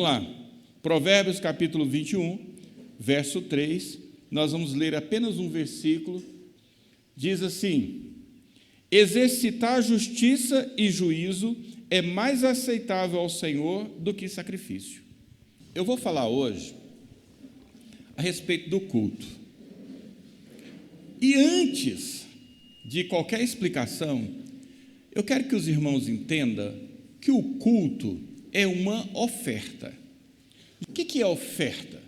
Vamos lá. Provérbios capítulo 21, verso 3. Nós vamos ler apenas um versículo. Diz assim: exercitar justiça e juízo é mais aceitável ao Senhor do que sacrifício. Eu vou falar hoje a respeito do culto. E antes de qualquer explicação, eu quero que os irmãos entendam que o culto é uma oferta. O que é oferta?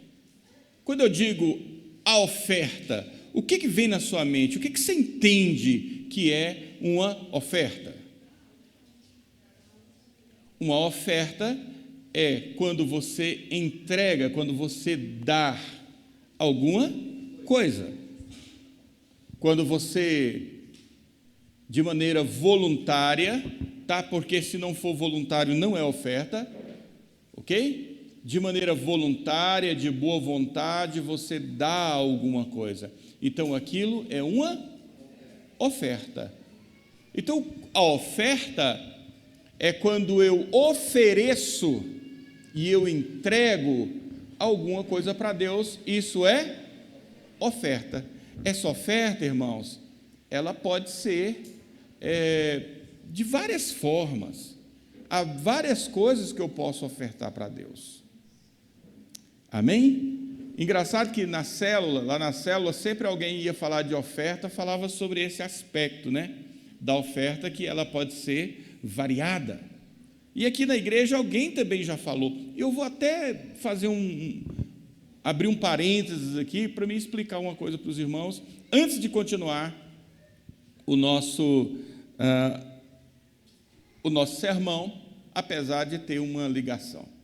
Quando eu digo a oferta, o que vem na sua mente? O que você entende que é uma oferta? Uma oferta é quando você entrega, quando você dá alguma coisa. Quando você, de maneira voluntária, tá? Porque se não for voluntário não é oferta, ok? De maneira voluntária, de boa vontade, você dá alguma coisa. Então, aquilo é uma oferta. Então, a oferta é quando eu ofereço e eu entrego alguma coisa para Deus, isso é oferta. Essa oferta, irmãos, ela pode ser de várias formas. Há várias coisas que eu posso ofertar para Deus. Amém? Engraçado que lá na célula, sempre alguém ia falar de oferta, falava sobre esse aspecto, né? Da oferta, que ela pode ser variada. E aqui na igreja alguém também já falou. Eu vou até fazer abrir um parênteses aqui para me explicar uma coisa para os irmãos, antes de continuar o nosso sermão, apesar de ter uma ligação.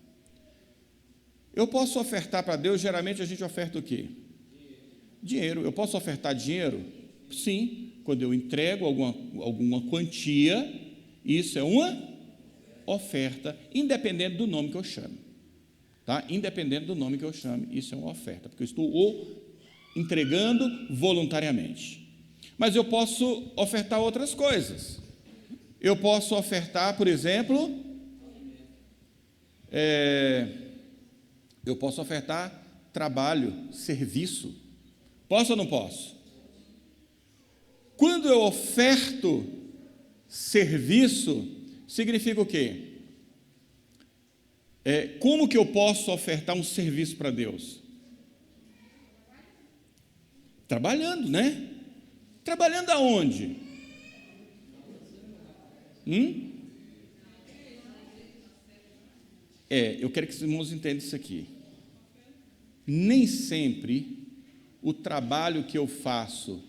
Eu posso ofertar para Deus, geralmente a gente oferta o quê? Dinheiro. Eu posso ofertar dinheiro? Sim, quando eu entrego alguma quantia, isso é uma oferta, independente do nome que eu chame. Tá? Independente do nome que eu chame, isso é uma oferta, porque eu estou entregando voluntariamente. Mas eu posso ofertar outras coisas. Eu posso ofertar, por exemplo, eu posso ofertar trabalho, serviço. Posso ou não posso? Quando eu oferto serviço, significa o quê? Como que eu posso ofertar um serviço para Deus? Trabalhando, né? Trabalhando aonde? Eu quero que os irmãos entendam isso aqui. Nem sempre o trabalho que eu faço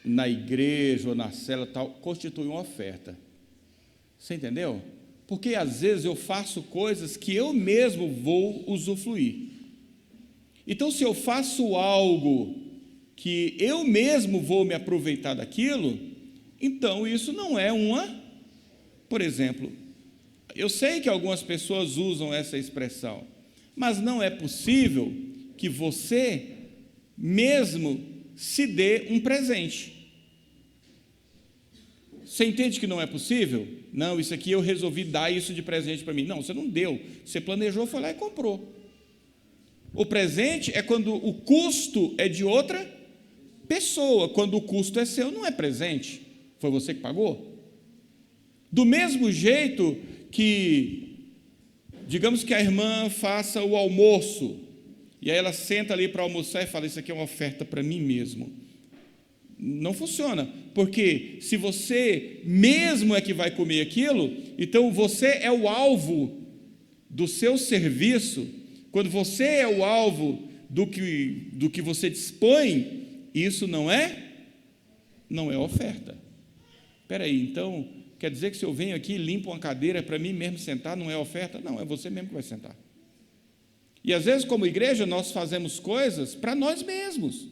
na igreja ou na célula tal constitui uma oferta. Você entendeu? Porque às vezes eu faço coisas que eu mesmo vou usufruir. Então, se eu faço algo que eu mesmo vou me aproveitar daquilo, então isso não é por exemplo, eu sei que algumas pessoas usam essa expressão, mas não é possível que você mesmo se dê um presente. Você entende que não é possível? Não, isso aqui eu resolvi dar isso de presente para mim. Não, você não deu, você planejou, foi lá e comprou. O presente é quando o custo é de outra pessoa. Quando o custo é seu, não é presente. Foi você que pagou? Do mesmo jeito que, digamos que a irmã faça o almoço, e aí ela senta ali para almoçar e fala, isso aqui é uma oferta para mim mesmo. Não funciona, porque se você mesmo é que vai comer aquilo, então você é o alvo do seu serviço. Quando você é o alvo do que você dispõe, isso não é oferta. Espera aí, então, quer dizer que se eu venho aqui e limpo uma cadeira para mim mesmo sentar, não é oferta? Não, é você mesmo que vai sentar. E às vezes, como igreja, nós fazemos coisas para nós mesmos.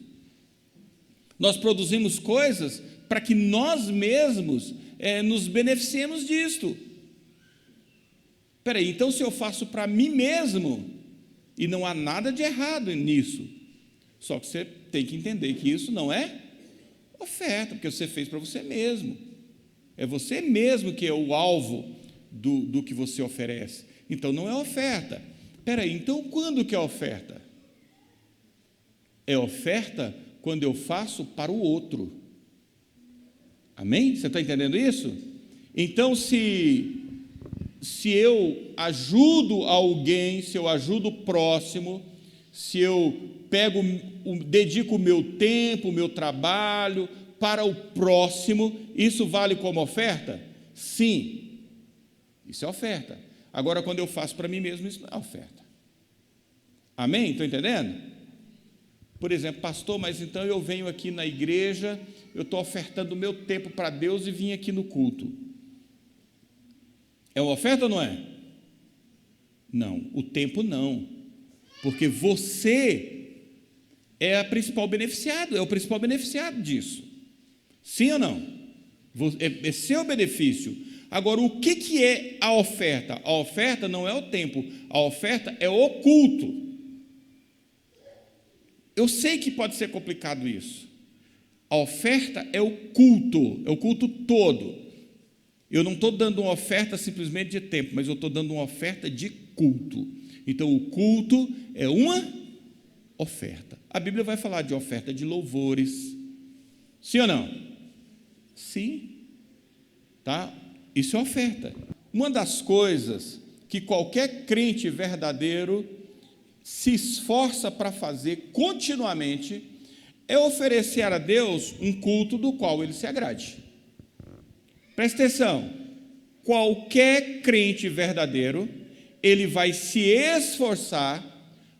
Nós produzimos coisas para que nós mesmos nos beneficiemos disto. Espera aí, então se eu faço para mim mesmo, e não há nada de errado nisso, só que você tem que entender que isso não é oferta, porque você fez para você mesmo. É você mesmo que é o alvo do que você oferece. Então não é oferta. Espera aí, então quando que é oferta? É oferta quando eu faço para o outro. Amém? Você está entendendo isso? Então, se eu ajudo alguém, se eu ajudo o próximo, se eu dedico o meu tempo, o meu trabalho para o próximo, isso vale como oferta? Sim, isso é oferta. Agora, quando eu faço para mim mesmo, isso não é oferta. Amém? Estão entendendo? Por exemplo, pastor, mas então eu venho aqui na igreja, eu estou ofertando o meu tempo para Deus e vim aqui no culto. É uma oferta ou não é? Não, o tempo não. Porque você é o principal beneficiado disso. Sim ou não? É seu benefício. Agora, o que é a oferta? A oferta não é o tempo, a oferta é o culto. Eu sei que pode ser complicado isso. A oferta é o culto todo. Eu não estou dando uma oferta simplesmente de tempo, mas eu estou dando uma oferta de culto. Então, o culto é uma oferta. A Bíblia vai falar de oferta de louvores. Sim ou não? Sim. Tá? Isso é oferta. Uma das coisas que qualquer crente verdadeiro se esforça para fazer continuamente é oferecer a Deus um culto do qual ele se agrade. Presta atenção, qualquer crente verdadeiro, ele vai se esforçar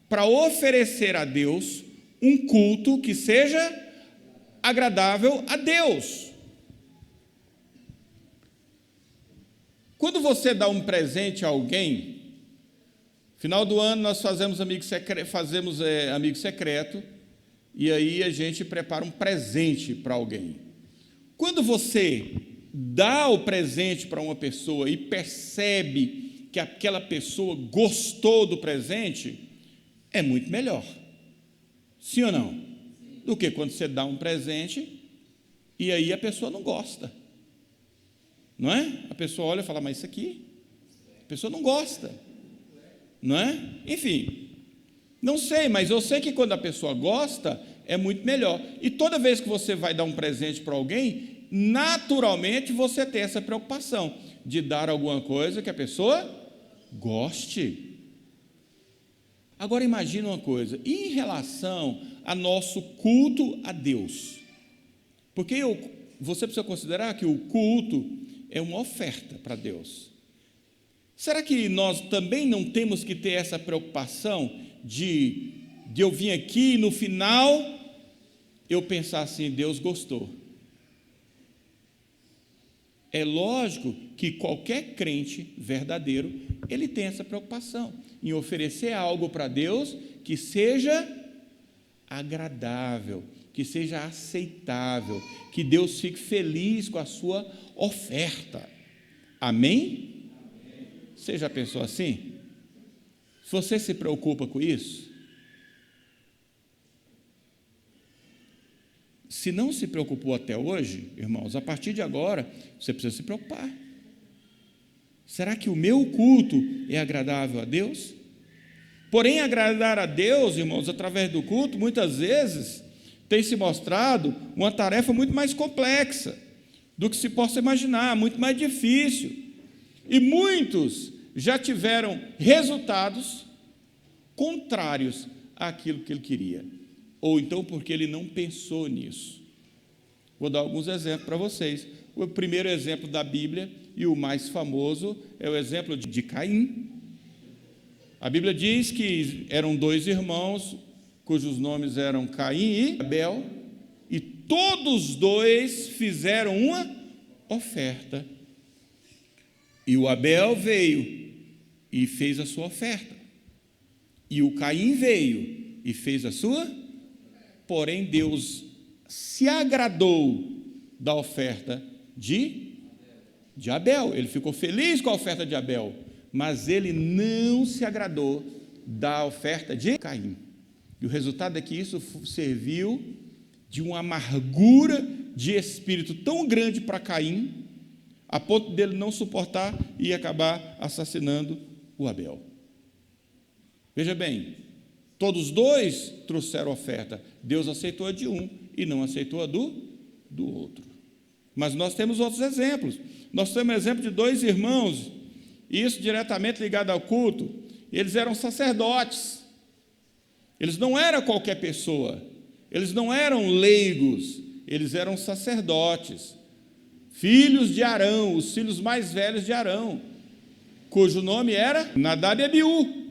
para oferecer a Deus um culto que seja agradável a Deus. Quando você dá um presente a alguém, final do ano nós fazemos amigo secreto, e aí a gente prepara um presente para alguém. Quando você dá o presente para uma pessoa e percebe que aquela pessoa gostou do presente, é muito melhor. Sim ou não? Do que quando você dá um presente e aí a pessoa não gosta. Não é? A pessoa olha e fala, mas isso aqui, a pessoa não gosta. Não é? Enfim, não sei, mas eu sei que quando a pessoa gosta, é muito melhor. E toda vez que você vai dar um presente para alguém, naturalmente você tem essa preocupação de dar alguma coisa que a pessoa goste. Agora imagine uma coisa, e em relação a nosso culto a Deus? Porque você precisa considerar que o culto é uma oferta para Deus. Será que nós também não temos que ter essa preocupação de eu vir aqui e no final eu pensar assim, Deus gostou? É lógico que qualquer crente verdadeiro, ele tem essa preocupação em oferecer algo para Deus que seja agradável, que seja aceitável, que Deus fique feliz com a sua oferta. Amém? Você já pensou assim? Você se preocupa com isso? Se não se preocupou até hoje, irmãos, a partir de agora, você precisa se preocupar. Será que o meu culto é agradável a Deus? Porém, agradar a Deus, irmãos, através do culto, muitas vezes, tem se mostrado uma tarefa muito mais complexa do que se possa imaginar, muito mais difícil. E muitos já tiveram resultados contrários àquilo que ele queria, ou então porque ele não pensou nisso. Vou dar alguns exemplos para vocês. O primeiro exemplo da Bíblia, e o mais famoso, é o exemplo de Caim. A Bíblia diz que eram dois irmãos, cujos nomes eram Caim e Abel, e todos dois fizeram uma oferta. E o Abel veio e fez a sua oferta. E o Caim veio e fez a sua. Porém, Deus se agradou da oferta de Abel. Ele ficou feliz com a oferta de Abel, mas ele não se agradou da oferta de Caim. E o resultado é que isso serviu de uma amargura de espírito tão grande para Caim, a ponto dele não suportar e acabar assassinando o Abel. Veja bem, todos dois trouxeram oferta. Deus aceitou a de um e não aceitou a do outro. Mas nós temos outros exemplos. Nós temos o exemplo de dois irmãos, e isso diretamente ligado ao culto. Eles eram sacerdotes. Eles não eram qualquer pessoa. Eles não eram leigos. Eles eram sacerdotes. Filhos de Arão, os filhos mais velhos de Arão, cujo nome era Nadab e Abiú.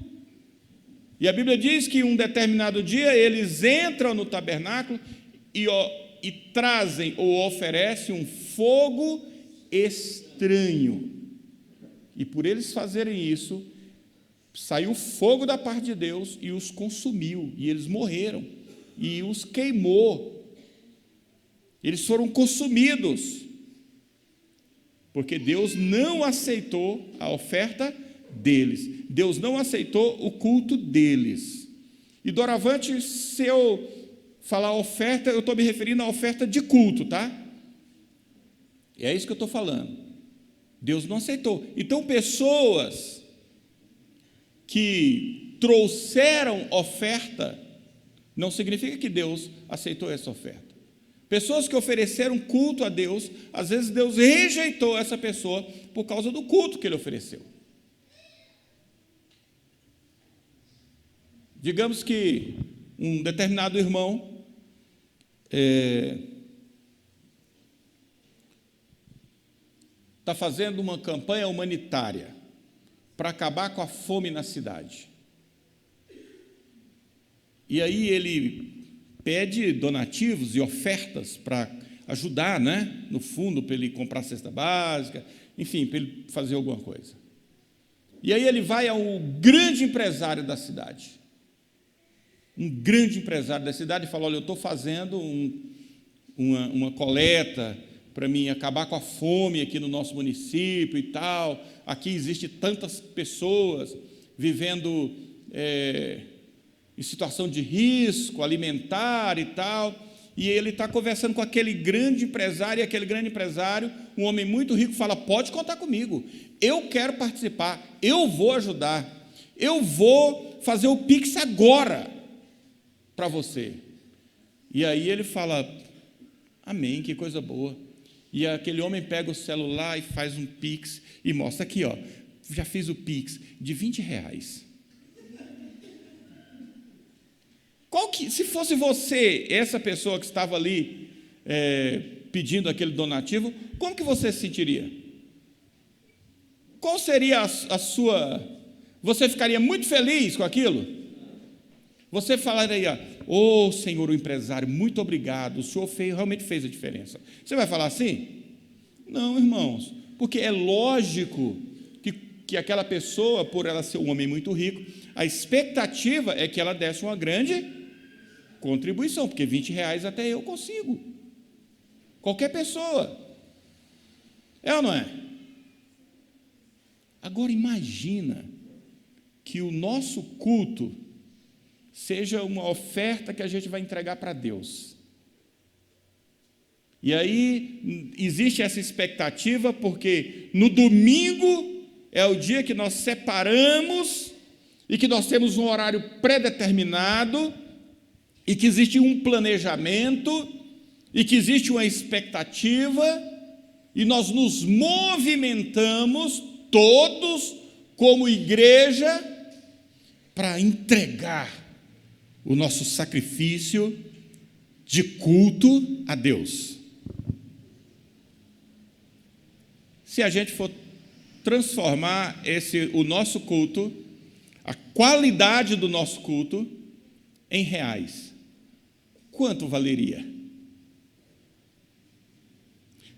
E a Bíblia diz que um determinado dia eles entram no tabernáculo e trazem ou oferecem um fogo estranho. E por eles fazerem isso, saiu fogo da parte de Deus e os consumiu, e eles morreram, e os queimou. Eles foram consumidos, porque Deus não aceitou a oferta deles. Deus não aceitou o culto deles. E doravante, se eu falar oferta, eu estou me referindo à oferta de culto, tá? É isso que eu estou falando. Deus não aceitou. Então, pessoas que trouxeram oferta, não significa que Deus aceitou essa oferta. Pessoas que ofereceram culto a Deus, às vezes Deus rejeitou essa pessoa por causa do culto que ele ofereceu. Digamos que um determinado irmão está fazendo uma campanha humanitária para acabar com a fome na cidade. E aí ele pede donativos e ofertas para ajudar, né? No fundo, para ele comprar cesta básica, enfim, para ele fazer alguma coisa. E aí ele vai ao grande empresário da cidade. Um grande empresário da cidade e fala: olha, eu estou fazendo uma coleta para mim acabar com a fome aqui no nosso município e tal. Aqui existe tantas pessoas vivendo em situação de risco alimentar e tal, e ele está conversando com aquele grande empresário, e aquele grande empresário, um homem muito rico, fala: pode contar comigo, eu quero participar, eu vou ajudar, eu vou fazer o Pix agora para você. E aí ele fala: amém, que coisa boa. E aquele homem pega o celular e faz um Pix e mostra aqui, ó, já fiz o Pix de R$20. Se fosse você, essa pessoa que estava ali pedindo aquele donativo, como que você se sentiria? Qual seria a sua... Você ficaria muito feliz com aquilo? Você falaria: ô senhor o empresário, muito obrigado, o senhor realmente fez a diferença. Você vai falar assim? Não, irmãos, porque é lógico que aquela pessoa, por ela ser um homem muito rico, a expectativa é que ela desse uma grande contribuição, porque R$20 até eu consigo. Qualquer pessoa. É ou não é? Agora imagina que o nosso culto seja uma oferta que a gente vai entregar para Deus. E aí existe essa expectativa, porque no domingo é o dia que nós separamos e que nós temos um horário pré-determinado e que existe um planejamento e que existe uma expectativa, e nós nos movimentamos todos como igreja para entregar o nosso sacrifício de culto a Deus. Se a gente for transformar o nosso culto, a qualidade do nosso culto, em reais, quanto valeria?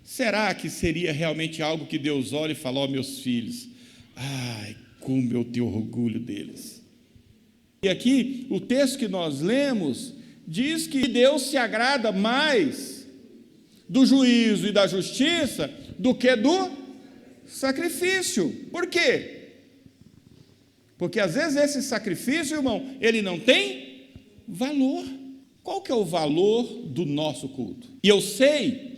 Será que seria realmente algo que Deus olha e fala: ó, meus filhos, ai, como eu tenho orgulho deles? E aqui, o texto que nós lemos, diz que Deus se agrada mais do juízo e da justiça do que do sacrifício. Por quê? Porque às vezes esse sacrifício, irmão, ele não tem valor. Qual que é o valor do nosso culto? E eu sei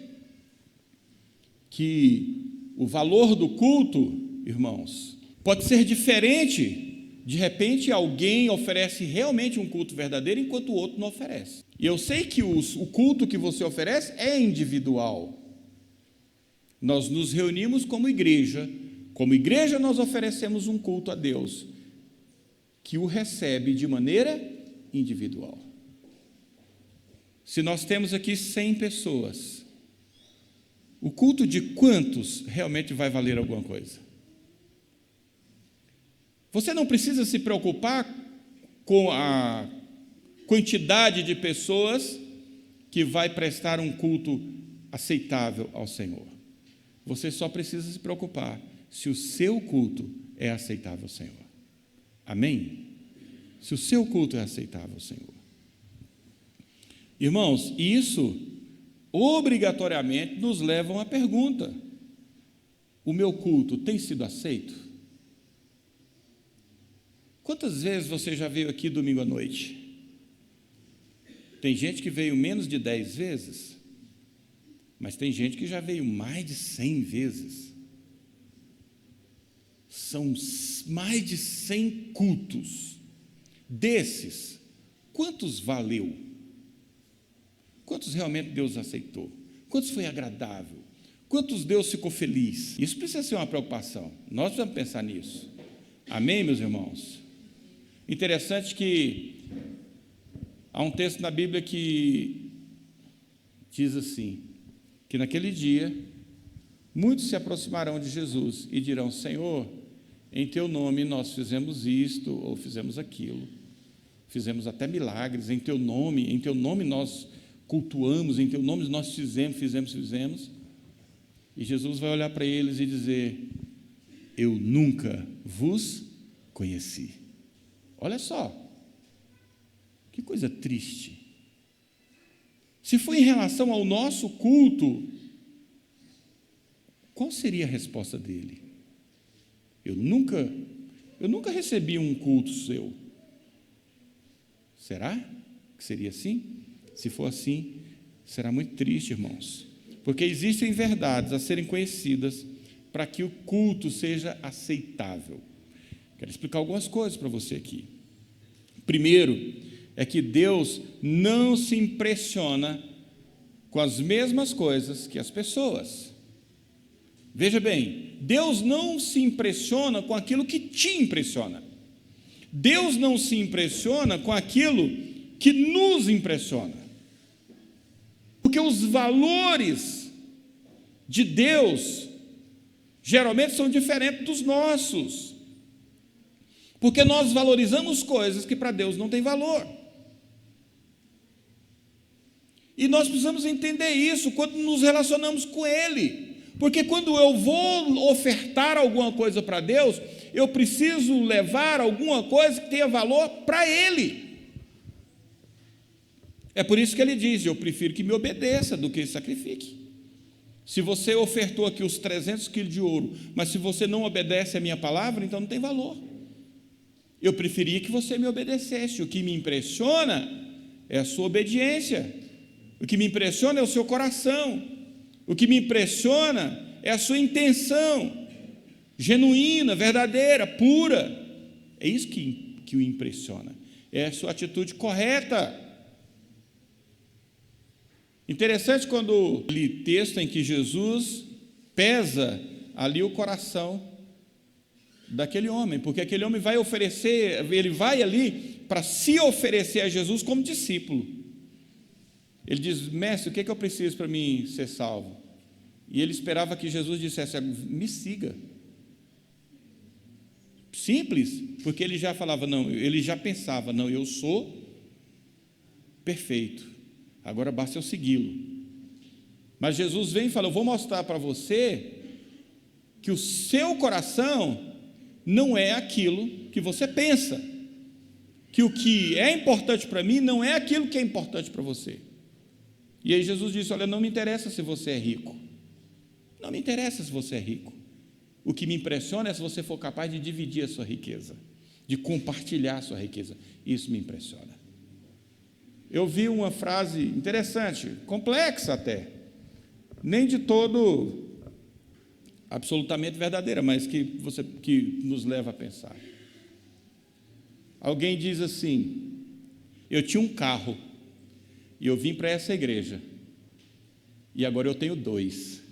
que o valor do culto, irmãos, pode ser diferente. De repente, alguém oferece realmente um culto verdadeiro, enquanto o outro não oferece. E eu sei que o culto que você oferece é individual. Nós nos reunimos como igreja nós oferecemos um culto a Deus, que o recebe de maneira individual. Se nós temos aqui 100 pessoas, o culto de quantos realmente vai valer alguma coisa? Você não precisa se preocupar com a quantidade de pessoas que vai prestar um culto aceitável ao Senhor. Você só precisa se preocupar se o seu culto é aceitável ao Senhor. Amém? Se o seu culto é aceitável ao Senhor. Irmãos, isso obrigatoriamente nos leva a uma pergunta: o meu culto tem sido aceito? Quantas vezes você já veio aqui domingo à noite? Tem gente que veio menos de 10 vezes, mas tem gente que já veio mais de 100 vezes. São mais de 100 cultos. Desses, quantos valeu? Quantos realmente Deus aceitou? Quantos foi agradável? Quantos Deus ficou feliz? Isso precisa ser uma preocupação. Nós precisamos pensar nisso. Amém, meus irmãos? Interessante que há um texto na Bíblia que diz assim, que naquele dia muitos se aproximarão de Jesus e dirão: Senhor, em teu nome nós fizemos isto ou fizemos aquilo, fizemos até milagres, em teu nome nós cultuamos, em teu nome nós fizemos. E Jesus vai olhar para eles e dizer: eu nunca vos conheci. Olha só, que coisa triste. Se for em relação ao nosso culto, qual seria a resposta dele? Eu nunca recebi um culto seu. Será que seria assim? Se for assim, será muito triste, irmãos, porque existem verdades a serem conhecidas para que o culto seja aceitável. Quero explicar algumas coisas para você aqui. Primeiro, é que Deus não se impressiona com as mesmas coisas que as pessoas. Veja bem, Deus não se impressiona com aquilo que te impressiona. Deus não se impressiona com aquilo que nos impressiona. Porque os valores de Deus geralmente são diferentes dos nossos. Porque nós valorizamos coisas que para Deus não tem valor. E nós precisamos entender isso quando nos relacionamos com Ele. Porque quando eu vou ofertar alguma coisa para Deus, eu preciso levar alguma coisa que tenha valor para Ele. É por isso que Ele diz: eu prefiro que me obedeça do que sacrifique. Se você ofertou aqui os 300 quilos de ouro, mas se você não obedece a minha palavra, então não tem valor. Eu preferia que você me obedecesse. O que me impressiona é a sua obediência. O que me impressiona é o seu coração. O que me impressiona é a sua intenção genuína, verdadeira, pura. É isso que o impressiona. É a sua atitude correta. Interessante quando li texto em que Jesus pesa ali o coração daquele homem, porque aquele homem vai oferecer, ele vai ali para se oferecer a Jesus como discípulo. Ele diz: mestre, o que eu preciso para mim ser salvo? E ele esperava que Jesus dissesse: me siga. Simples, porque ele já falava, não, ele já pensava, não, eu sou perfeito, agora basta eu segui-lo. Mas Jesus vem e fala: eu vou mostrar para você que o seu coração não é aquilo que você pensa, que o que é importante para mim não é aquilo que é importante para você. E aí Jesus disse: olha, não me interessa se você é rico, não me interessa se você é rico, o que me impressiona é se você for capaz de dividir a sua riqueza, de compartilhar a sua riqueza. Isso me impressiona. Eu vi uma frase interessante, complexa até, nem de todo absolutamente verdadeira, mas que nos leva a pensar. Alguém diz assim: eu tinha um carro e eu vim para essa igreja e agora eu tenho 2.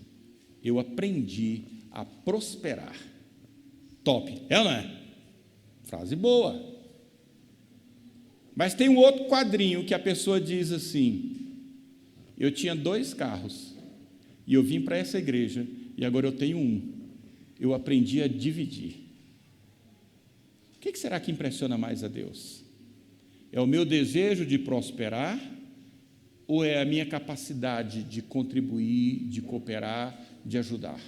Eu aprendi a prosperar. Top, é ou não é? Frase boa. Mas tem um outro quadrinho que a pessoa diz assim: eu tinha 2 carros e eu vim para essa igreja e agora eu tenho 1. Eu aprendi a dividir. O que será que impressiona mais a Deus? É o meu desejo de prosperar ou é a minha capacidade de contribuir, de cooperar, de ajudar?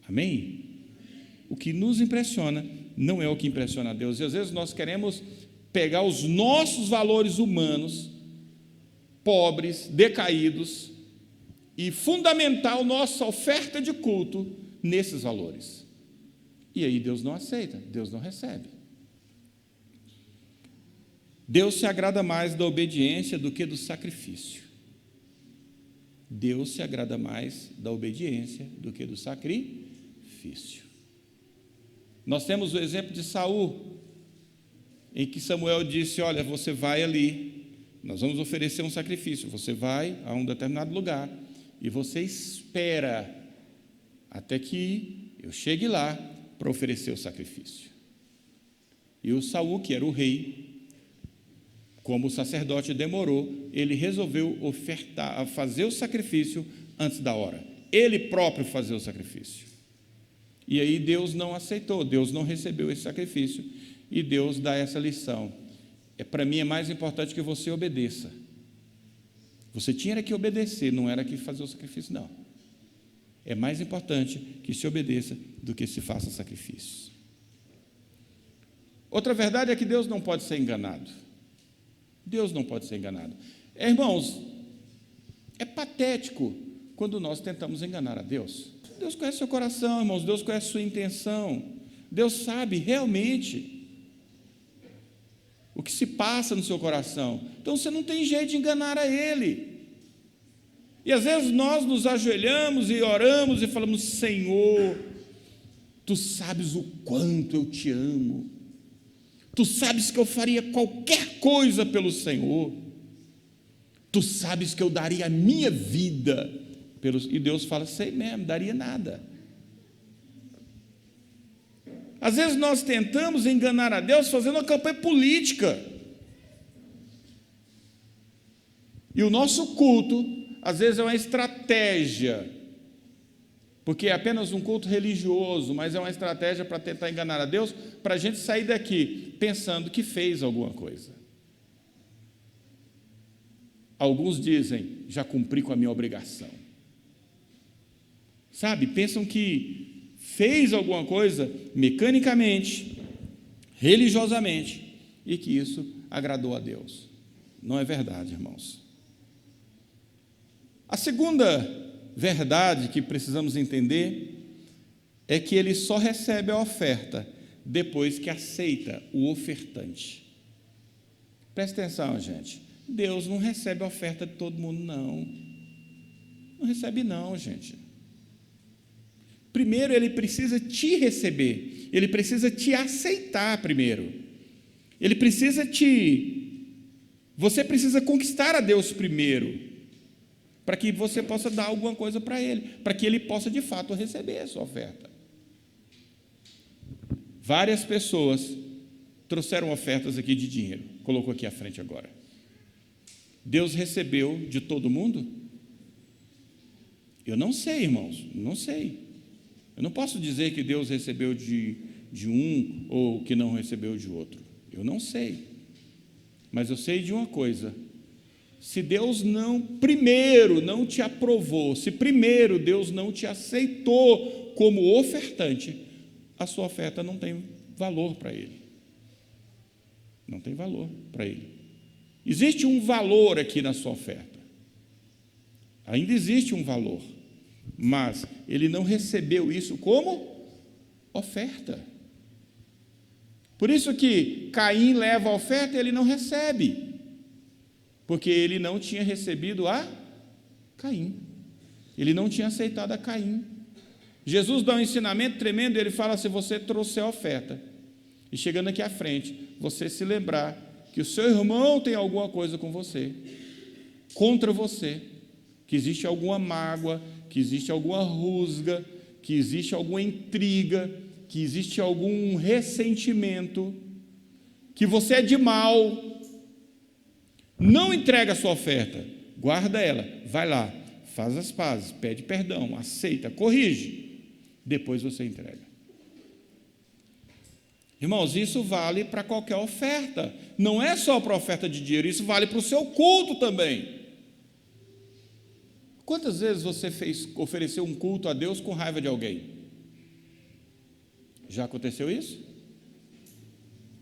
Amém? O que nos impressiona não é o que impressiona a Deus. E às vezes nós queremos pegar os nossos valores humanos, pobres, decaídos, e fundamentar a nossa oferta de culto nesses valores. E aí Deus não aceita, Deus não recebe. Deus se agrada mais da obediência do que do sacrifício. Deus se agrada mais da obediência do que do sacrifício. Nós temos o exemplo de Saul, em que Samuel disse: olha, você vai ali, nós vamos oferecer um sacrifício, você vai a um determinado lugar e você espera até que eu chegue lá para oferecer o sacrifício. E o Saul, que era o rei, como o sacerdote demorou, ele resolveu fazer o sacrifício antes da hora. Ele próprio fazer o sacrifício. E aí Deus não aceitou, Deus não recebeu esse sacrifício, e Deus dá essa lição: para mim é mais importante que você obedeça. Você tinha que obedecer, não era que fazer o sacrifício, não. É mais importante que se obedeça do que se faça sacrifícios. Outra verdade é que Deus não pode ser enganado. Deus não pode ser enganado. Irmãos, é patético quando nós tentamos enganar a Deus. Deus conhece seu coração, irmãos, Deus conhece sua intenção, Deus sabe realmente o que se passa no seu coração. Então você não tem jeito de enganar a Ele. E às vezes nós nos ajoelhamos e oramos e falamos: Senhor, Tu sabes o quanto eu te amo, Tu sabes que eu faria qualquer coisa pelo Senhor, Tu sabes que eu daria a minha vida pelos... E Deus fala: sei mesmo, daria nada. Às vezes nós tentamos enganar a Deus fazendo uma campanha política. E o nosso culto, às vezes, é uma estratégia, porque é apenas um culto religioso, mas é uma estratégia para tentar enganar a Deus, para a gente sair daqui pensando que fez alguma coisa. Alguns dizem: já cumpri com a minha obrigação. Sabe, pensam que fez alguma coisa mecanicamente, religiosamente, e que isso agradou a Deus. Não é verdade, irmãos. A segunda verdade que precisamos entender é que ele só recebe a oferta depois que aceita o ofertante. Presta atenção, gente. Deus não recebe a oferta de todo mundo, não. Não recebe, não, gente. Primeiro, Ele precisa te receber. Ele precisa te aceitar primeiro. Ele precisa Você precisa conquistar a Deus primeiro, para que você possa dar alguma coisa para Ele, para que Ele possa de fato receber a sua oferta. Várias pessoas trouxeram ofertas aqui de dinheiro, colocou aqui à frente agora. Deus recebeu de todo mundo? Eu não sei, irmãos, não sei. Eu não posso dizer que Deus recebeu de um ou que não recebeu de outro. Eu não sei. Mas eu sei de uma coisa: se Deus primeiro não te aprovou, se primeiro Deus não te aceitou como ofertante, a sua oferta não tem valor para Ele. Não tem valor para Ele. Existe um valor aqui na sua oferta. Ainda existe um valor, mas Ele não recebeu isso como oferta. Por isso que Caim leva a oferta e ele não recebe, porque ele não tinha recebido a Caim. Ele não tinha aceitado a Caim. Jesus dá um ensinamento tremendo, ele fala: se você trouxer a oferta, e chegando aqui à frente, você se lembrar que o seu irmão tem alguma coisa com você, contra você, que existe alguma mágoa, que existe alguma rusga, que existe alguma intriga, que existe algum ressentimento, que você é de mal, não entrega a sua oferta, guarda ela, vai lá, faz as pazes, pede perdão, aceita, corrige, depois você entrega. Irmãos, isso vale para qualquer oferta, não é só para oferta de dinheiro, isso vale para o seu culto também. Quantas vezes você ofereceu um culto a Deus com raiva de alguém? Já aconteceu isso?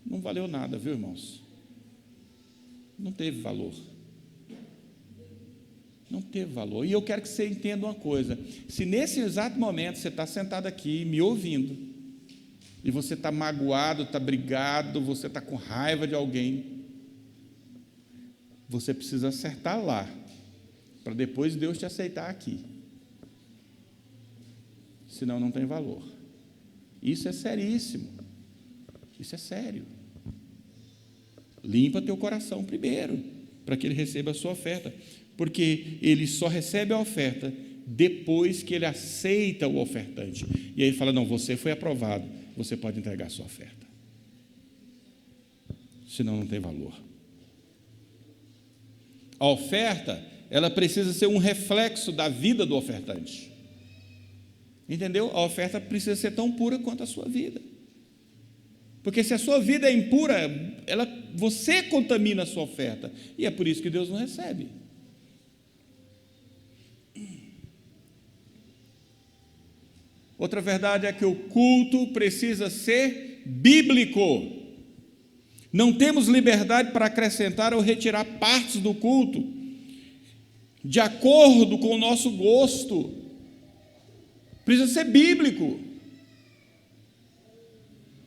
Não valeu nada, viu, irmãos? Não teve valor. Não teve valor. E eu quero que você entenda uma coisa: se nesse exato momento você está sentado aqui me ouvindo, e você está magoado, está brigado, você está com raiva de alguém, você precisa acertar lá, para depois Deus te aceitar aqui. Senão não tem valor. Isso é seríssimo. Isso é sério. Limpa teu coração primeiro, para que ele receba a sua oferta, porque ele só recebe a oferta depois que ele aceita o ofertante. E aí ele fala: não, você foi aprovado, você pode entregar a sua oferta. Senão não tem valor. A oferta, ela precisa ser um reflexo da vida do ofertante. Entendeu? A oferta precisa ser tão pura quanto a sua vida. Porque se a sua vida é impura, você contamina a sua oferta. E é por isso que Deus não recebe. Outra verdade é que o culto precisa ser bíblico. Não temos liberdade para acrescentar ou retirar partes do culto de acordo com o nosso gosto. Precisa ser bíblico.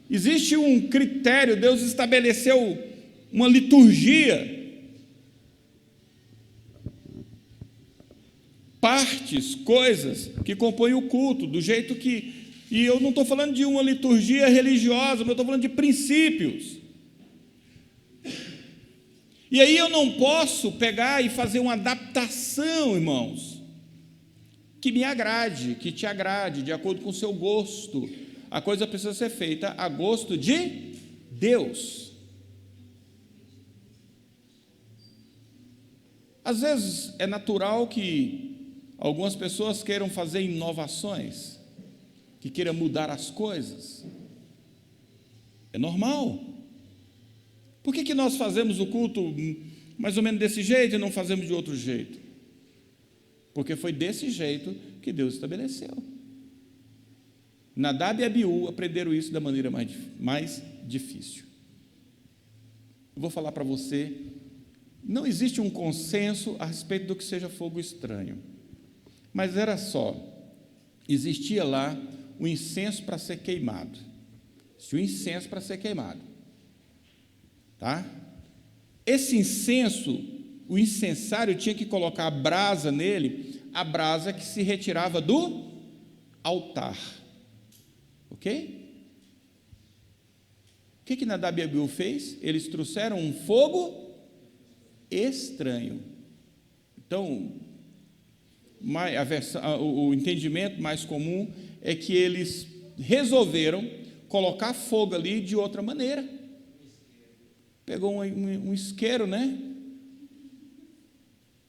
Existe um critério, Deus estabeleceu uma liturgia, partes, coisas que compõem o culto, do jeito que, e eu não estou falando de uma liturgia religiosa, mas eu estou falando de princípios. E aí eu não posso pegar e fazer uma adaptação, irmãos, que me agrade, que te agrade, de acordo com o seu gosto. A coisa precisa ser feita a gosto de Deus. Às vezes é natural que algumas pessoas queiram fazer inovações, que queiram mudar as coisas. É normal. Por que nós fazemos o culto mais ou menos desse jeito e não fazemos de outro jeito? Porque foi desse jeito que Deus estabeleceu. Nadab e Abiú aprenderam isso da maneira mais difícil. Eu vou falar para você, não existe um consenso a respeito do que seja fogo estranho. Mas era só, existia lá o incenso para ser queimado. O incenso para ser queimado. Tá? Esse incenso, o incensário tinha que colocar a brasa nele, a brasa que se retirava do altar. Ok? O que Nadab e Abiú fez? Eles trouxeram um fogo estranho. Então, o entendimento mais comum é que eles resolveram colocar fogo ali de outra maneira. Pegou um isqueiro, né?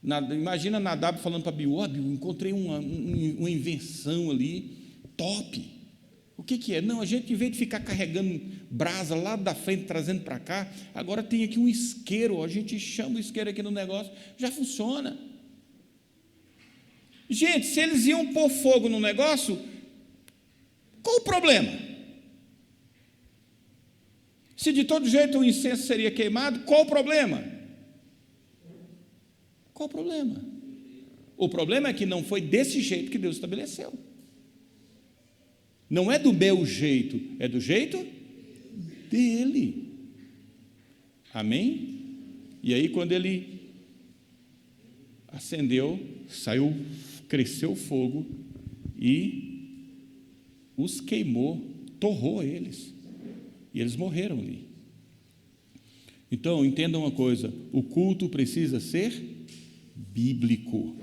Imagina Nadab falando para Abiú: Abiú, encontrei uma invenção ali, top. O que é? Não, a gente, em vez de ficar carregando brasa lá da frente, trazendo para cá, agora tem aqui um isqueiro, a gente chama o isqueiro aqui no negócio, já funciona. Gente, se eles iam pôr fogo no negócio, qual o problema? Se de todo jeito o incenso seria queimado, qual o problema? Qual o problema? O problema é que não foi desse jeito que Deus estabeleceu. Não é do meu jeito, é do jeito dele. Amém? E aí, quando ele acendeu, saiu cresceu o fogo e os queimou, torrou eles, e eles morreram ali. Então, entenda uma coisa, o culto precisa ser bíblico.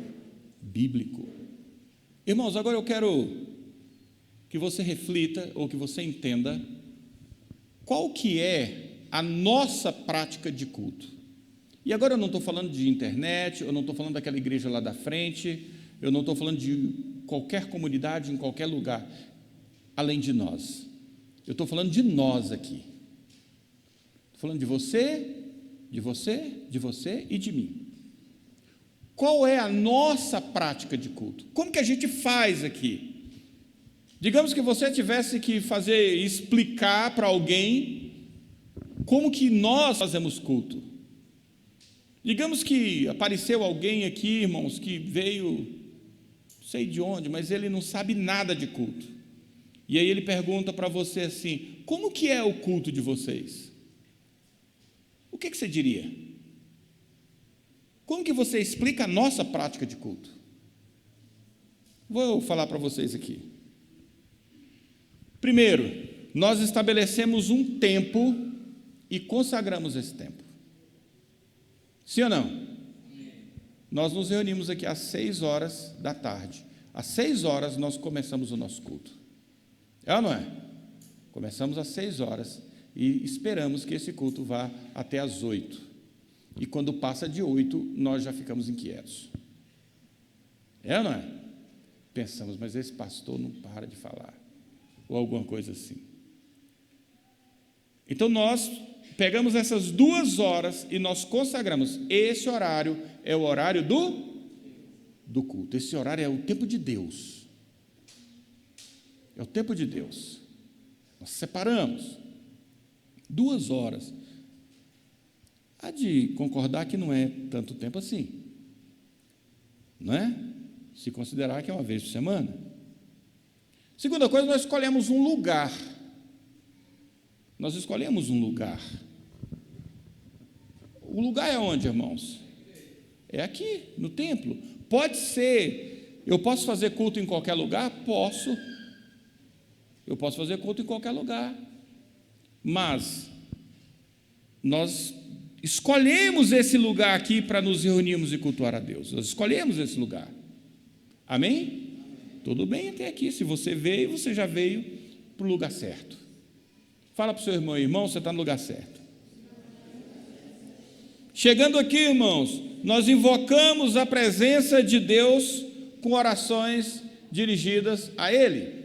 Bíblico. Irmãos, agora eu quero que você reflita, ou que você entenda, qual que é a nossa prática de culto. E agora eu não estou falando de internet, eu não estou falando daquela igreja lá da frente, eu não estou falando de qualquer comunidade, em qualquer lugar, além de nós. Eu estou falando de nós aqui. Estou falando de você, de você, de você e de mim. Qual é a nossa prática de culto? Como que a gente faz aqui? Digamos que você tivesse que explicar para alguém como que nós fazemos culto. Digamos que apareceu alguém aqui, irmãos, que veio, não sei de onde, mas ele não sabe nada de culto. E aí ele pergunta para você assim, como que é o culto de vocês? O que você diria? Como que você explica a nossa prática de culto? Vou falar para vocês aqui. Primeiro, nós estabelecemos um tempo e consagramos esse tempo. Sim ou não? Nós nos reunimos aqui às 6 horas da tarde. Às 6 horas nós começamos o nosso culto. É ou não é? Começamos às 6 horas e esperamos que esse culto vá até às 8. E quando passa de 8, nós já ficamos inquietos. É ou não é? Pensamos, mas esse pastor não para de falar. Ou alguma coisa assim. Então nós pegamos essas 2 horas e nós consagramos. Esse horário é o horário do culto. Esse horário é o tempo de Deus. É o tempo de Deus. Nós separamos 2 horas. Há de concordar que não é tanto tempo assim, não é? Se considerar que é uma vez por semana. Segunda coisa, nós escolhemos um lugar. Nós escolhemos um lugar. O lugar é onde, irmãos? É aqui, no templo. Pode ser, eu posso fazer culto em qualquer lugar? Posso. Eu posso fazer culto em qualquer lugar. Mas nós escolhemos esse lugar aqui para nos reunirmos e cultuar a Deus. Nós escolhemos esse lugar. Amém? Tudo bem até aqui. Se você veio, você já veio para o lugar certo. Fala para o seu irmão, você está no lugar certo. Chegando aqui, irmãos, nós invocamos a presença de Deus com orações dirigidas a Ele.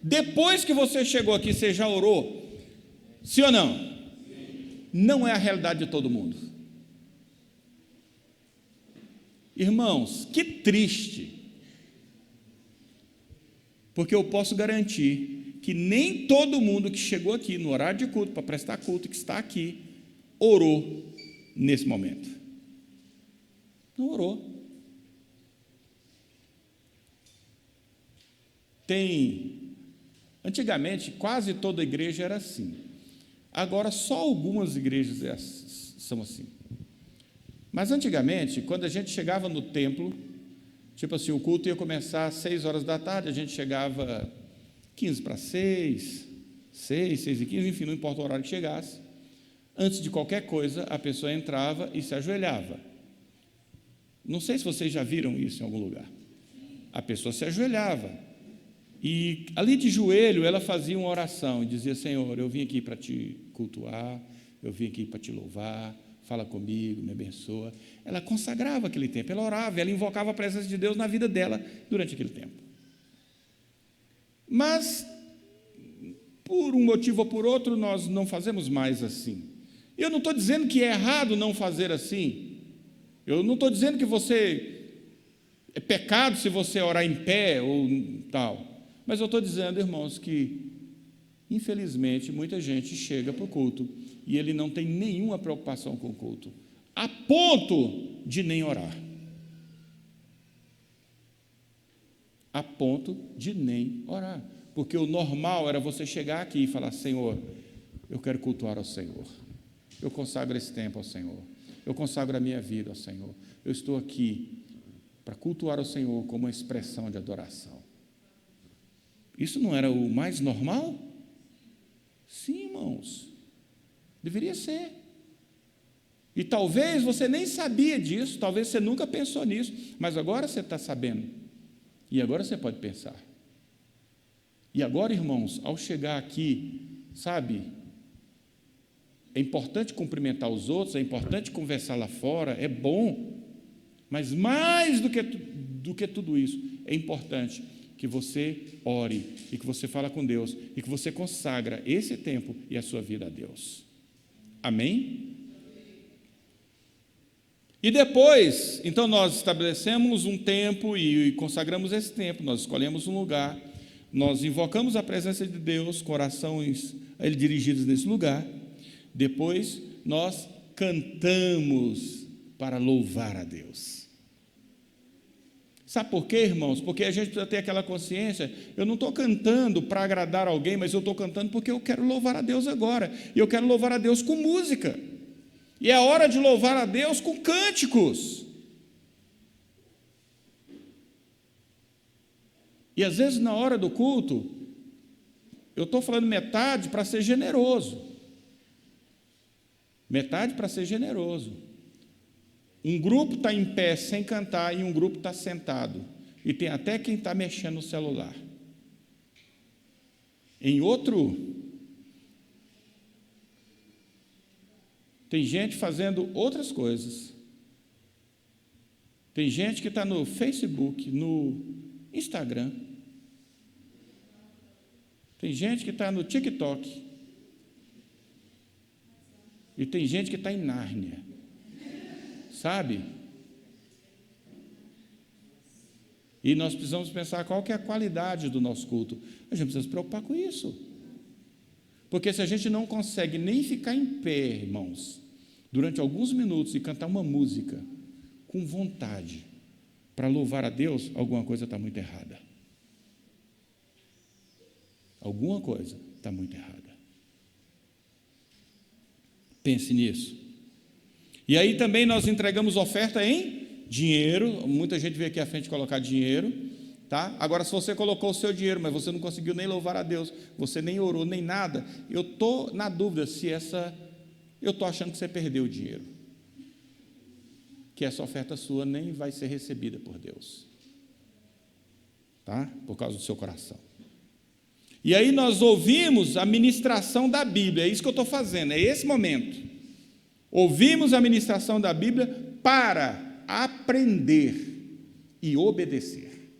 Depois que você chegou aqui, você já orou? Sim ou não? Não é a realidade de todo mundo. Irmãos, que triste, porque eu posso garantir que nem todo mundo que chegou aqui no horário de culto, para prestar culto, que está aqui, orou nesse momento. Não orou. Antigamente, quase toda igreja era assim. Agora, só algumas igrejas são assim. Mas antigamente, quando a gente chegava no templo, tipo assim, o culto ia começar às 6 horas da tarde, a gente chegava 15 para 6, 6h15, enfim, não importa o horário que chegasse. Antes de qualquer coisa, a pessoa entrava e se ajoelhava. Não sei se vocês já viram isso em algum lugar. A pessoa se ajoelhava. E ali de joelho ela fazia uma oração e dizia: Senhor, eu vim aqui para te cultuar, eu vim aqui para te louvar, fala comigo, me abençoa. Ela consagrava aquele tempo, ela orava, ela invocava a presença de Deus na vida dela durante aquele tempo. Mas, por um motivo ou por outro, nós não fazemos mais assim. Eu não estou dizendo que é errado não fazer assim. Eu não estou dizendo que é pecado se você orar em pé ou tal. Mas eu estou dizendo, irmãos, que infelizmente muita gente chega para o culto e ele não tem nenhuma preocupação com o culto, a ponto de nem orar. A ponto de nem orar. Porque o normal era você chegar aqui e falar: Senhor, eu quero cultuar ao Senhor. Eu consagro esse tempo ao Senhor. Eu consagro a minha vida ao Senhor. Eu estou aqui para cultuar o Senhor como uma expressão de adoração. Isso não era o mais normal? Sim, irmãos, deveria ser. E talvez você nem sabia disso, talvez você nunca pensou nisso, mas agora você está sabendo, e agora você pode pensar. E agora, irmãos, ao chegar aqui, sabe, é importante cumprimentar os outros, é importante conversar lá fora, é bom, mas mais do que tudo isso, é importante que você ore e que você fala com Deus e que você consagra esse tempo e a sua vida a Deus. Amém? E depois, então nós estabelecemos um tempo e consagramos esse tempo, nós escolhemos um lugar, nós invocamos a presença de Deus, corações a Ele dirigidos nesse lugar. Depois nós cantamos para louvar a Deus. Sabe por quê, irmãos? Porque a gente precisa ter aquela consciência, eu não estou cantando para agradar alguém, mas eu estou cantando porque eu quero louvar a Deus agora, e eu quero louvar a Deus com música, e é hora de louvar a Deus com cânticos. E às vezes na hora do culto, eu estou falando metade para ser generoso, metade para ser generoso. Um grupo está em pé sem cantar e um grupo está sentado. E tem até quem está mexendo no celular. Em outro, tem gente fazendo outras coisas. Tem gente que está no Facebook, no Instagram. Tem gente que está no TikTok. E tem gente que está em Nárnia. Sabe? E nós precisamos pensar qual que é a qualidade do nosso culto. A gente precisa se preocupar com isso. Porque se a gente não consegue nem ficar em pé, irmãos, durante alguns minutos e cantar uma música com vontade para louvar a Deus, alguma coisa está muito errada. Alguma coisa está muito errada. Pense nisso. E aí também nós entregamos oferta em dinheiro. Muita gente veio aqui à frente colocar dinheiro, tá? Agora, se você colocou o seu dinheiro, mas você não conseguiu nem louvar a Deus, você nem orou, nem nada, eu estou na dúvida se eu estou achando que você perdeu o dinheiro, que essa oferta sua nem vai ser recebida por Deus, tá? Por causa do seu coração. E aí nós ouvimos a ministração da Bíblia, é isso que eu estou fazendo, é esse momento. Ouvimos a ministração da Bíblia para aprender e obedecer.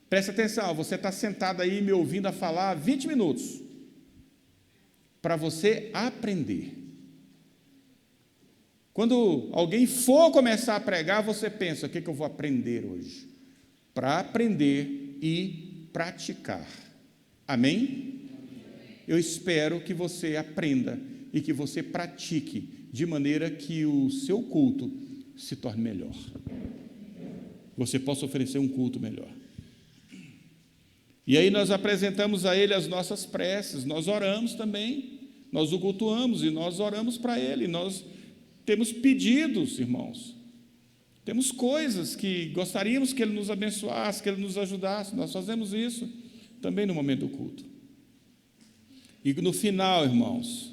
Presta atenção, você está sentado aí me ouvindo a falar 20 minutos, para você aprender. Quando alguém for começar a pregar, você pensa, o que eu vou aprender hoje? Para aprender e praticar. Amém? Eu espero que você aprenda e que você pratique de maneira que o seu culto se torne melhor. Você possa oferecer um culto melhor. E aí nós apresentamos a Ele as nossas preces, nós oramos também, nós o cultuamos e nós oramos para Ele, nós temos pedidos, irmãos, temos coisas que gostaríamos que Ele nos abençoasse, que Ele nos ajudasse, nós fazemos isso também no momento do culto. E no final, irmãos,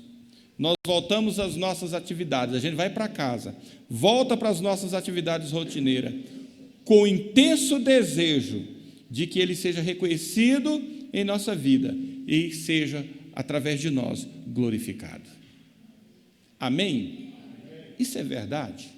nós voltamos às nossas atividades, a gente vai para casa, volta para as nossas atividades rotineiras, com intenso desejo de que Ele seja reconhecido em nossa vida e seja, através de nós, glorificado. Amém? Isso é verdade?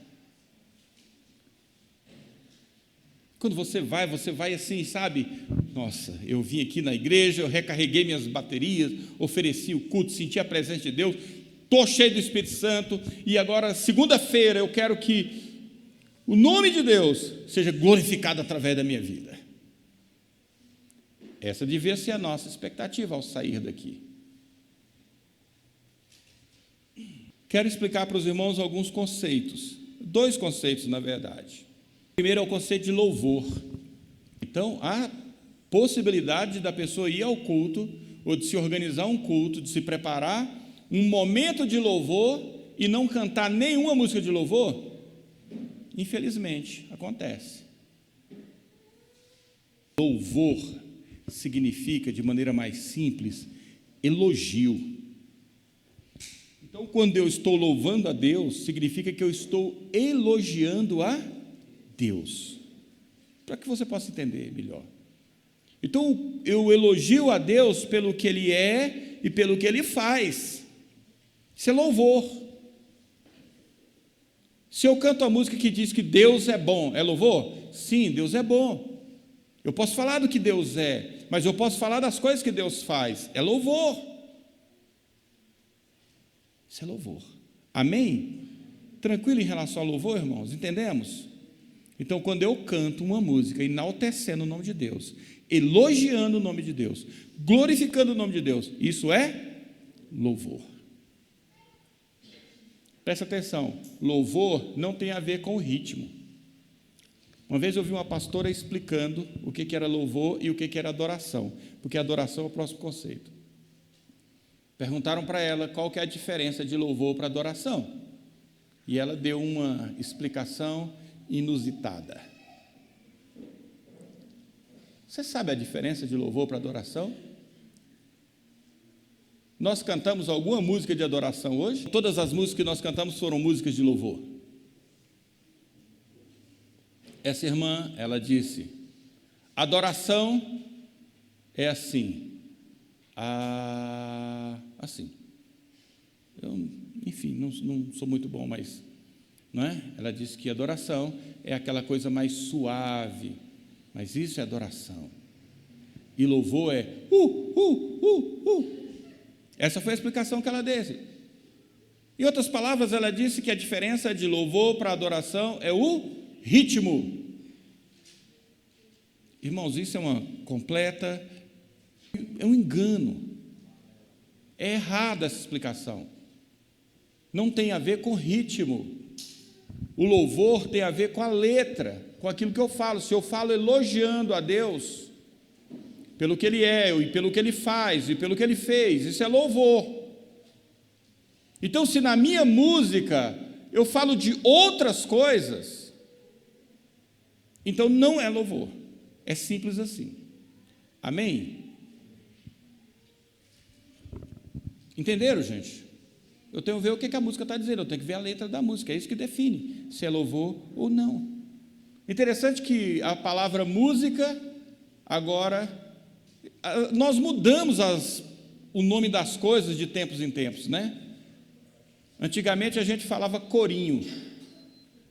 Quando você vai assim, sabe? Nossa, eu vim aqui na igreja, eu recarreguei minhas baterias, ofereci o culto, senti a presença de Deus, estou cheio do Espírito Santo, e agora, segunda-feira, eu quero que o nome de Deus seja glorificado através da minha vida. Essa devia ser a nossa expectativa ao sair daqui. Quero explicar para os irmãos alguns conceitos, 2 conceitos, na verdade. O primeiro é o conceito de louvor. Então, há possibilidade da pessoa ir ao culto, ou de se organizar um culto, de se preparar, um momento de louvor, e não cantar nenhuma música de louvor? Infelizmente, acontece. Louvor significa, de maneira mais simples, elogio. Então, quando eu estou louvando a Deus, significa que eu estou elogiando a Deus. Para que você possa entender melhor. Então, eu elogio a Deus pelo que Ele é e pelo que Ele faz. Isso é louvor. Se eu canto a música que diz que Deus é bom, é louvor? Sim, Deus é bom. Eu posso falar do que Deus é, mas eu posso falar das coisas que Deus faz. É louvor. Isso é louvor. Amém? Tranquilo em relação ao louvor, irmãos? Entendemos? Então, quando eu canto uma música enaltecendo o nome de Deus, elogiando o nome de Deus, glorificando o nome de Deus, isso é louvor. Presta atenção, louvor não tem a ver com o ritmo. Uma vez eu vi uma pastora explicando o que era louvor e o que era adoração, porque adoração é o próximo conceito. Perguntaram para ela qual que é a diferença de louvor para adoração. E ela deu uma explicação inusitada. Você sabe a diferença de louvor para adoração? Nós cantamos alguma música de adoração hoje? Todas as músicas que nós cantamos foram músicas de louvor. Essa irmã, ela disse, adoração é assim. Assim. Eu, enfim, não sou muito bom, mas, não é? Ela disse que adoração é aquela coisa mais suave, mas isso é adoração. E louvor é Essa foi a explicação que ela disse. Em outras palavras, ela disse que a diferença de louvor para adoração é o ritmo. Irmãos, isso é uma completa... É um engano. É errada essa explicação. Não tem a ver com ritmo. O louvor tem a ver com a letra, com aquilo que eu falo. Se eu falo elogiando a Deus, pelo que Ele é, e pelo que Ele faz, e pelo que Ele fez, isso é louvor. Então, se na minha música eu falo de outras coisas, então não é louvor. É simples assim. Amém? Entenderam, gente? Eu tenho que ver o que a música está dizendo, eu tenho que ver a letra da música, é isso que define se é louvor ou não. Interessante que a palavra música, agora, nós mudamos o nome das coisas de tempos em tempos, né? Antigamente a gente falava corinho,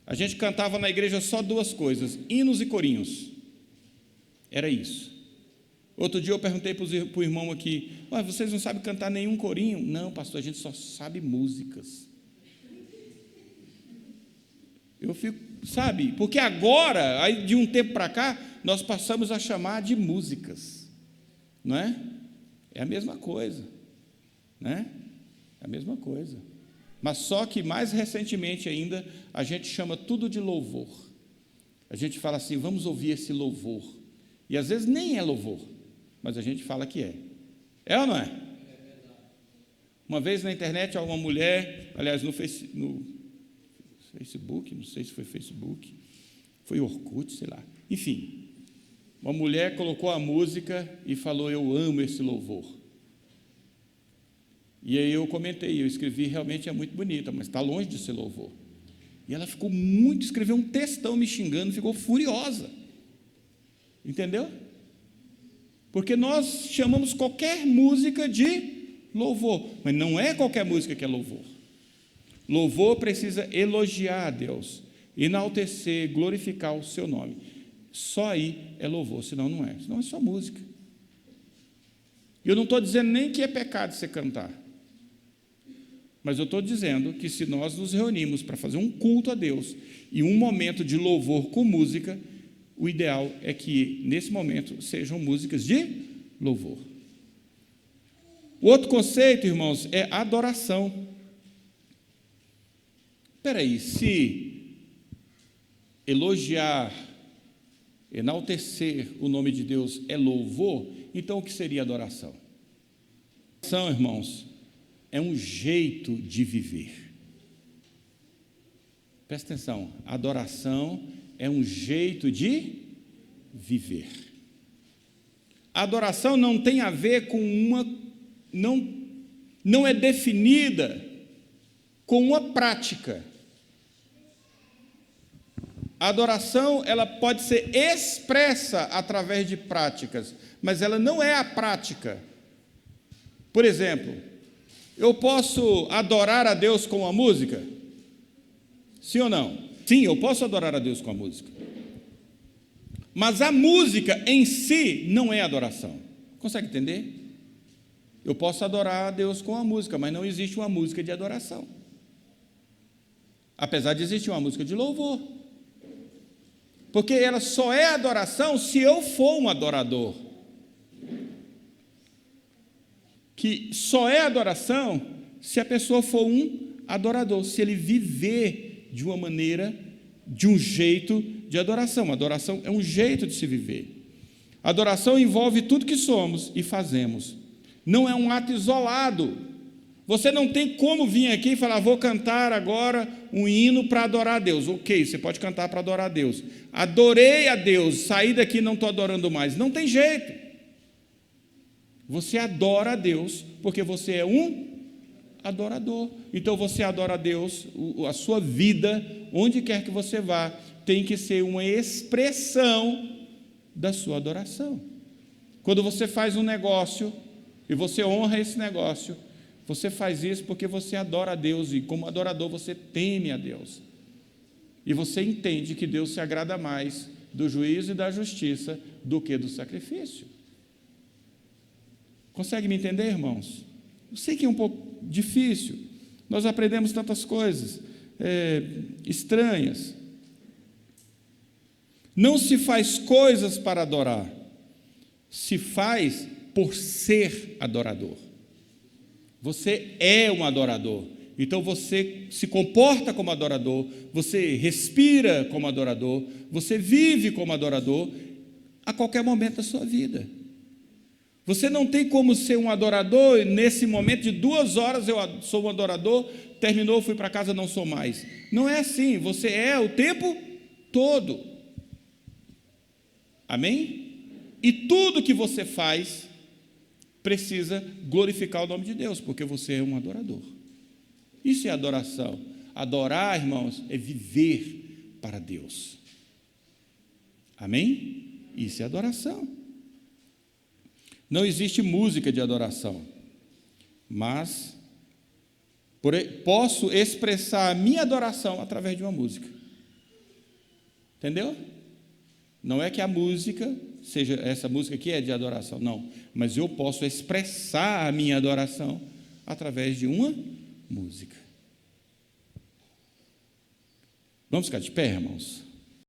a gente cantava na igreja só duas coisas, hinos e corinhos, era isso. Outro dia eu perguntei para o irmão aqui, vocês não sabem cantar nenhum corinho? Não, pastor, a gente só sabe músicas. Eu fico, sabe, porque agora, aí de um tempo para cá, nós passamos a chamar de músicas, não é? É a mesma coisa, né? É a mesma coisa. Mas só que mais recentemente ainda, a gente chama tudo de louvor. A gente fala assim, vamos ouvir esse louvor. E às vezes nem é louvor, mas a gente fala que é. É ou não é? Uma vez na internet, uma mulher, aliás, no Facebook, não sei se foi Facebook, foi Orkut, sei lá. Enfim, uma mulher colocou a música e falou, eu amo esse louvor. E aí eu comentei, eu escrevi, realmente é muito bonita, mas está longe de ser louvor. E ela ficou muito, escreveu um textão me xingando, ficou furiosa. Entendeu? Porque nós chamamos qualquer música de louvor, mas não é qualquer música que é louvor. Louvor precisa elogiar a Deus, enaltecer, glorificar o seu nome. Só aí é louvor, senão não é. Senão é só música. E eu não estou dizendo nem que é pecado você cantar. Mas eu estou dizendo que se nós nos reunimos para fazer um culto a Deus e um momento de louvor com música, o ideal é que, nesse momento, sejam músicas de louvor. O outro conceito, irmãos, é adoração. Espera aí, se elogiar, enaltecer o nome de Deus é louvor, então o que seria adoração? Adoração, irmãos, é um jeito de viver. Presta atenção, adoração é um jeito de viver. A adoração não tem a ver com não é definida com uma prática. A adoração, ela pode ser expressa através de práticas, mas ela não é a prática. Por exemplo, eu posso adorar a Deus com a música? Sim ou não? Sim, eu posso adorar a Deus com a música. Mas a música em si não é adoração. Consegue entender? Eu posso adorar a Deus com a música, mas não existe uma música de adoração. Apesar de existir uma música de louvor. Porque ela só é adoração se eu for um adorador. Que só é adoração se a pessoa for um adorador, se ele viver de uma maneira, de um jeito de adoração. Adoração é um jeito de se viver. Adoração envolve tudo que somos e fazemos. Não é um ato isolado. Você não tem como vir aqui e falar, vou cantar agora um hino para adorar a Deus. Ok, você pode cantar para adorar a Deus. Adorei a Deus, saí daqui e não estou adorando mais. Não tem jeito. Você adora a Deus porque você é um adorador. Então você adora a Deus, a sua vida, onde quer que você vá, tem que ser uma expressão da sua adoração. Quando você faz um negócio e você honra esse negócio, você faz isso porque você adora a Deus e como adorador você teme a Deus. E você entende que Deus se agrada mais do juízo e da justiça do que do sacrifício. Consegue me entender, irmãos? Eu sei que é um pouco difícil. Nós aprendemos tantas coisas estranhas. Não se faz coisas para adorar. Se faz por ser adorador. Você é um adorador. Então você se comporta como adorador, você respira como adorador, você vive como adorador a qualquer momento da sua vida. Você não tem como ser um adorador nesse momento de 2 horas eu sou um adorador, terminou, fui para casa, não sou mais. Não é assim, você é o tempo todo. Amém? E tudo que você faz precisa glorificar o nome de Deus, porque você é um adorador. Isso é adoração. Adorar, irmãos, é viver para Deus. Amém? Isso é adoração. Não existe música de adoração, mas posso expressar a minha adoração através de uma música. Entendeu? Não é que a música seja, essa música aqui é de adoração, não. Mas eu posso expressar a minha adoração através de uma música. Vamos ficar de pé, irmãos?